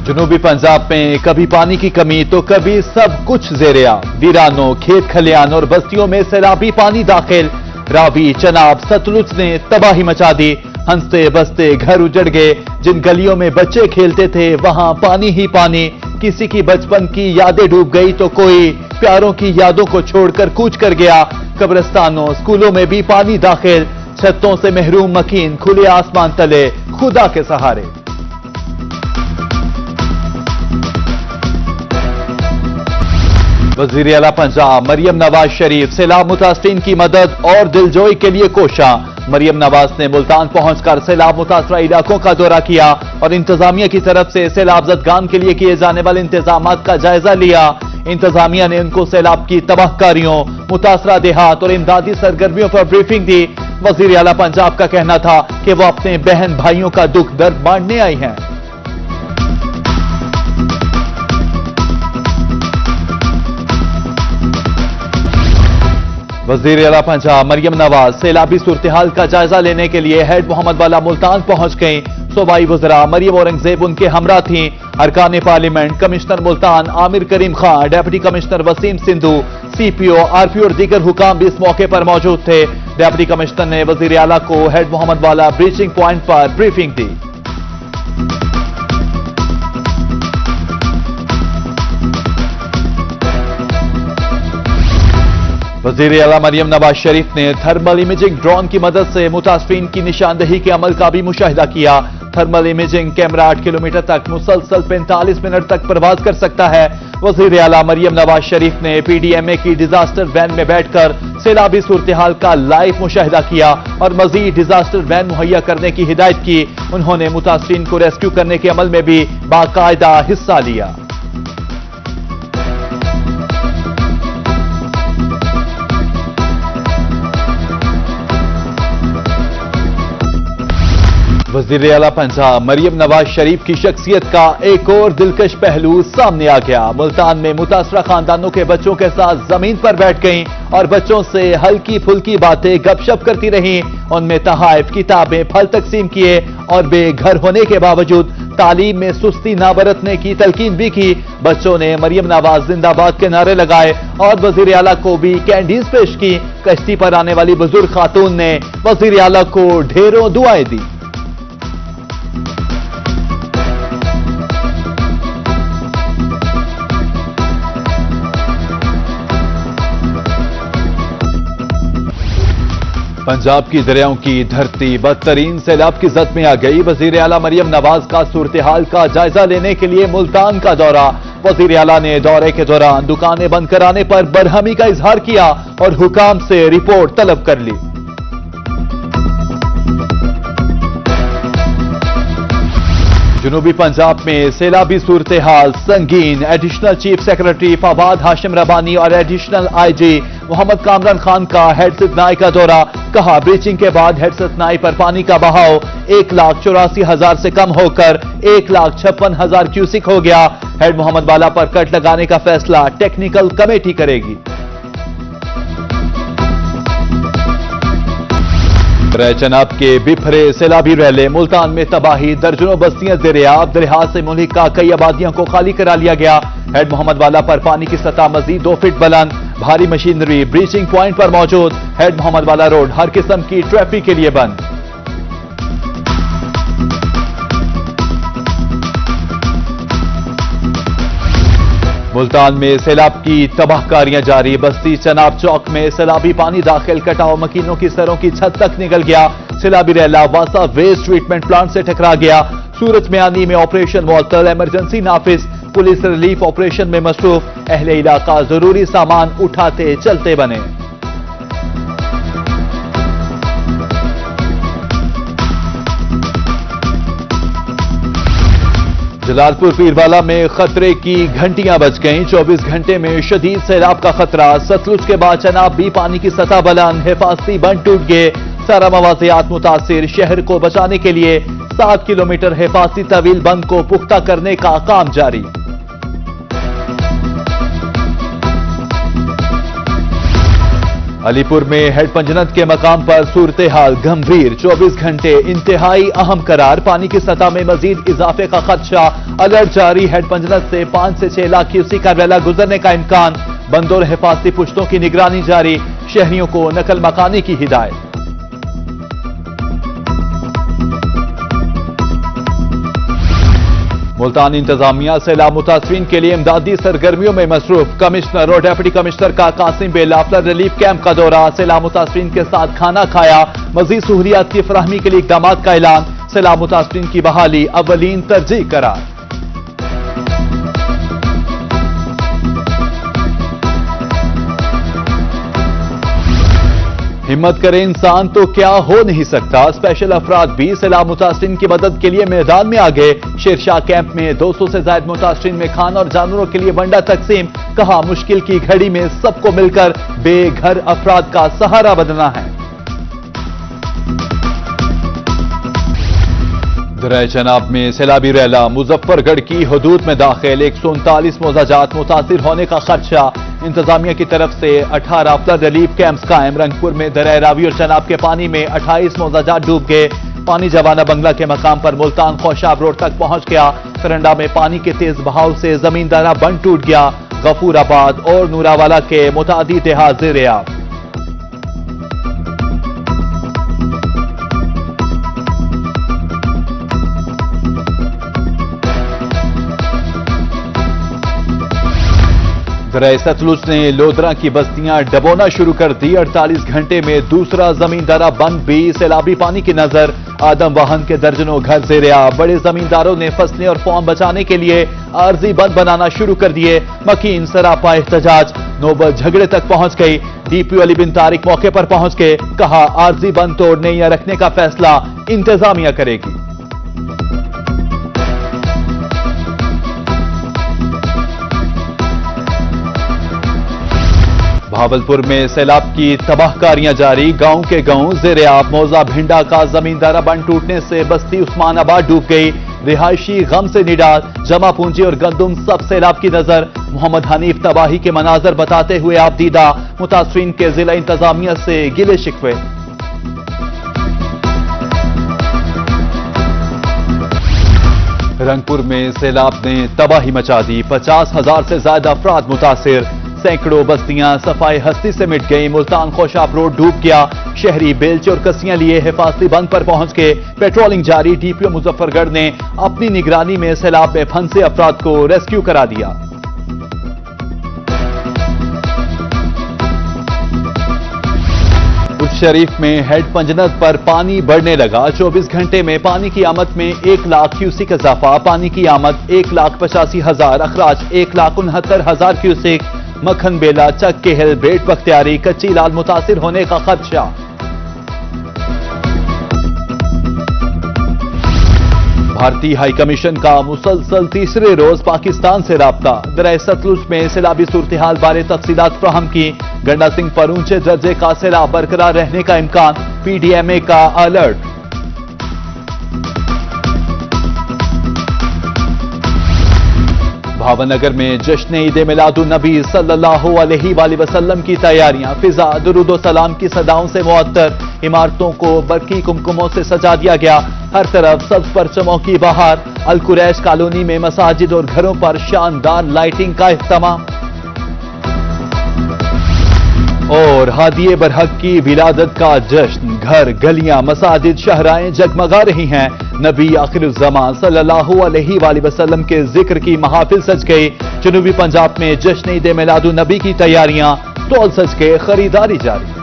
جنوبی پنجاب میں کبھی پانی کی کمی تو کبھی سب کچھ زیر آب، ویرانوں، کھیت کھلیان اور بستیوں میں سیلابی پانی داخل۔ راوی، چناب، ستلج نے تباہی مچا دی، ہنستے بستے گھر اجڑ گئے۔ جن گلیوں میں بچے کھیلتے تھے وہاں پانی ہی پانی، کسی کی بچپن کی یادیں ڈوب گئی تو کوئی پیاروں کی یادوں کو چھوڑ کر کوچ کر گیا۔ قبرستانوں، اسکولوں میں بھی پانی داخل، چھتوں سے محروم مکین کھلے آسمان تلے خدا کے سہارے۔ وزیر اعلیٰ پنجاب مریم نواز شریف سیلاب متاثرین کی مدد اور دلجوئی کے لیے کوشاں۔ مریم نواز نے ملتان پہنچ کر سیلاب متاثرہ علاقوں کا دورہ کیا اور انتظامیہ کی طرف سے سیلاب زدگان کے لیے کیے جانے والے انتظامات کا جائزہ لیا۔ انتظامیہ نے ان کو سیلاب کی تباہ کاریوں، متاثرہ دیہات اور امدادی سرگرمیوں پر بریفنگ دی۔ وزیر اعلیٰ پنجاب کا کہنا تھا کہ وہ اپنے بہن بھائیوں کا دکھ درد بانٹنے آئی ہیں۔ وزیر اعلیٰ پنجاب مریم نواز سیلابی صورتحال کا جائزہ لینے کے لیے ہیڈ محمد والا ملتان پہنچ گئیں۔ صوبائی وزراء مریم اورنگزیب ان کے ہمراہ تھیں۔ ارکان پارلیمنٹ، کمشنر ملتان عامر کریم خان، ڈپٹی کمشنر وسیم سندھو، سی پی او، آر پی او اور دیگر حکام بھی اس موقع پر موجود تھے۔ ڈپٹی کمشنر نے وزیر اعلیٰ کو ہیڈ محمد والا بریچنگ پوائنٹ پر بریفنگ دی۔ وزیر اعلیٰ مریم نواز شریف نے تھرمل امیجنگ ڈرون کی مدد سے متاثرین کی نشاندہی کے عمل کا بھی مشاہدہ کیا۔ تھرمل امیجنگ کیمرہ 8 کلومیٹر تک مسلسل 45 منٹ تک پرواز کر سکتا ہے۔ وزیر اعلیٰ مریم نواز شریف نے پی ڈی ایم اے کی ڈیزاسٹر وین میں بیٹھ کر سیلابی صورتحال کا لائیو مشاہدہ کیا اور مزید ڈیزاسٹر وین مہیا کرنے کی ہدایت کی۔ انہوں نے متاثرین کو ریسکیو کرنے کے عمل میں بھی باقاعدہ حصہ لیا۔ وزیر اعلیٰ پنجاب مریم نواز شریف کی شخصیت کا ایک اور دلکش پہلو سامنے آ گیا۔ ملتان میں متاثرہ خاندانوں کے بچوں کے ساتھ زمین پر بیٹھ گئیں اور بچوں سے ہلکی پھلکی باتیں گپ شپ کرتی رہیں۔ ان میں تحائف، کتابیں، پھل تقسیم کیے اور بے گھر ہونے کے باوجود تعلیم میں سستی نہ برتنے کی تلقین بھی کی۔ بچوں نے مریم نواز زندہ باد کے نعرے لگائے اور وزیر اعلیٰ کو بھی کینڈیز پیش کی۔ کشتی پر آنے والی بزرگ خاتون نے وزیر اعلیٰ کو ڈھیروں دعائیں دی۔ پنجاب کی دریاؤں کی دھرتی بدترین سیلاب کی زد میں آ گئی۔ وزیر اعلیٰ مریم نواز کا صورتحال کا جائزہ لینے کے لیے ملتان کا دورہ۔ وزیر اعلیٰ نے دورے کے دوران دکانیں بند کرانے پر برہمی کا اظہار کیا اور حکام سے رپورٹ طلب کر لی۔ جنوبی پنجاب میں سیلابی صورتحال سنگین۔ ایڈیشنل چیف سیکرٹری فواد ہاشم ربانی اور ایڈیشنل آئی جی محمد کامران خان کا ہیڈ ستنائی کا دورہ۔ کہا بریچنگ کے بعد ہیڈ ستنائی پر پانی کا بہاؤ 1,84,000 سے کم ہو کر 1,56,000 کیوسک ہو گیا۔ ہیڈ محمد والا پر کٹ لگانے کا فیصلہ ٹیکنیکل کمیٹی کرے گی۔ چناب کے بپھرے سیلابی ریلے، ملتان میں تباہی، درجنوں بستیاں زیر آب، دریا سے ملحقہ کئی آبادیوں کو خالی کرا لیا گیا۔ ہیڈ محمد والا پر پانی کی سطح مزید 2 فٹ بلند، بھاری مشینری بریچنگ پوائنٹ پر موجود۔ ہیڈ محمد والا روڈ ہر قسم کی ٹریفک کے لیے بند۔ ملتان میں سیلاب کی تباہ کاریاں جاری، بستی چناب چوک میں سیلابی پانی داخل، کٹاؤ مکینوں کی سروں کی چھت تک نکل گیا۔ سیلابی ریلا واسا ویسٹ ٹریٹمنٹ پلانٹ سے ٹکرا گیا۔ سورج میانی میں آپریشن معطل، ایمرجنسی نافذ، پولیس ریلیف آپریشن میں مصروف، اہل علاقہ ضروری سامان اٹھاتے چلتے بنے۔ جلال پور پیروالا میں خطرے کی گھنٹیاں بج گئیں۔ 24 گھنٹے میں شدید سیلاب کا خطرہ۔ ستلج کے بعد چناب بھی پانی کی سطح بلند، حفاظتی بند ٹوٹ گئے، سارا موازیات متاثر۔ شہر کو بچانے کے لیے 7 کلومیٹر حفاظتی طویل بند کو پختہ کرنے کا کام جاری۔ علی پور میں ہیڈ پنجنت کے مقام پر صورتحال گمبھیر، 24 گھنٹے انتہائی اہم قرار، پانی کی سطح میں مزید اضافے کا خدشہ، الرٹ جاری، ہیڈ پنجنت سے 5 سے 6 لاکھ کیوسیک کا ویلا گزرنے کا امکان، بند اور حفاظتی پشتوں کی نگرانی جاری، شہریوں کو نقل مکانی کی ہدایت۔ ملتان انتظامیہ سیلاب متاثرین کے لیے امدادی سرگرمیوں میں مصروف، کمشنر اور ڈپٹی کمشنر کا قاسم بے لافلر ریلیف کیمپ کا دورہ، سیلاب متاثرین کے ساتھ کھانا کھایا، مزید سہولیات کی فراہمی کے لیے اقدامات کا اعلان، سیلاب متاثرین کی بحالی اولین ترجیح قرار۔ ہمت کرے انسان تو کیا ہو نہیں سکتا، اسپیشل افراد بھی سیلاب متاثرین کی مدد کے لیے میدان میں آگئے، شیرشاہ کیمپ میں 200 سے زائد متاثرین میں کھانا اور جانوروں کے لیے ونڈا تقسیم، کہا مشکل کی گھڑی میں سب کو مل کر بے گھر افراد کا سہارا بننا ہے۔ درائے جناب میں سیلابی ریلا، مظفر گڑھ کی حدود میں داخل، 139 موضاجات متاثر ہونے کا خدشہ، انتظامیہ کی طرف سے 18 فلڈ ریلیف کیمپس قائم، رنگپور میں دریا راوی اور چناب کے پانی میں 28 موضاجات ڈوب گئے، پانی جوانہ بنگلہ کے مقام پر ملتان خوشاب روڈ تک پہنچ گیا، کرنڈا میں پانی کے تیز بہاؤ سے زمین دارہ بند ٹوٹ گیا، غفور آباد اور نوراوالا کے متعدد دیہات زیر آب۔ دریا ستلج نے لودرا کی بستیاں ڈبونا شروع کر دی، 48 گھنٹے میں دوسرا زمیندارہ بند بھی، سیلابی پانی کی نظر، آدم واہن کے درجنوں گھر زیر آب، بڑے زمینداروں نے فصلیں اور فارم بچانے کے لیے عارضی بند بنانا شروع کر دیے، مکین سراپا احتجاج، نوبت جھگڑے تک پہنچ گئی، ڈی پی او علی بن طارق موقع پر پہنچ کے کہا عارضی بند توڑنے یا رکھنے کا فیصلہ انتظامیہ کرے گی۔ بھاولپور میں سیلاب کی تباہ کاریاں جاری، گاؤں کے گاؤں زیر آب، موزہ بھنڈا کا زمیندارہ بند ٹوٹنے سے بستی عثمان آباد ڈوب گئی، رہائشی غم سے نڈال، جمع پونجی اور گندم سب سیلاب کی نظر، محمد حنیف تباہی کے مناظر بتاتے ہوئے آپ دیدہ، متاثرین کے ضلع انتظامیہ سے گلے شکوے۔ رنگپور میں سیلاب نے تباہی مچا دی، 50,000 سے زیادہ افراد متاثر، سینکڑوں بستیاں صفائی ہستی سے مٹ گئیں، ملتان خوشاب روڈ ڈوب گیا، شہری بیلچے اور کسیاں لیے حفاظتی بند پر پہنچ گئے، پیٹرولنگ جاری، ڈی پی او مظفر گڑھ نے اپنی نگرانی میں سیلاب میں پھنسے افراد کو ریسکیو کرا دیا۔ شریف میں ہیڈ پنجنت پر پانی بڑھنے لگا، 24 گھنٹے میں پانی کی آمد میں 1 لاکھ کیوسیک اضافہ، پانی کی آمد 1,85,000، اخراج 1,69,000 کیوسیک، مکھن بیلا، چک کہل، بیٹ بختیاری، کچی لال متاثر ہونے کا خدشہ۔ بھارتی ہائی کمیشن کا مسلسل تیسرے روز پاکستان سے رابطہ، دریا ستلج میں سیلابی صورتحال بارے تفصیلات فراہم کی، گنڈا سنگھ پر اونچے درجے کا سیلاب برقرار رہنے کا امکان، پی ڈی ایم اے کا الرٹ۔ بھاون نگر میں جشن عید میلاد النبی صلی اللہ علیہ وآلہ وسلم کی تیاریاں، فضا درود و سلام کی صداؤں سے معطر، عمارتوں کو برقی کمکموں سے سجا دیا گیا، ہر طرف سبز پرچموں کی بہار، القریش کالونی میں مساجد اور گھروں پر شاندار لائٹنگ کا اہتمام۔ اور ہادی برحق کی ولادت کا جشن، گھر گلیاں مساجد شہرائیں جگمگا رہی ہیں، نبی آخر الزمان صلی اللہ علیہ وآلہ وسلم کے ذکر کی محافل سج گئی، جنوبی پنجاب میں جشن عید میلاد النبی کی تیاریاں، سٹال سج کے خریداری جاری۔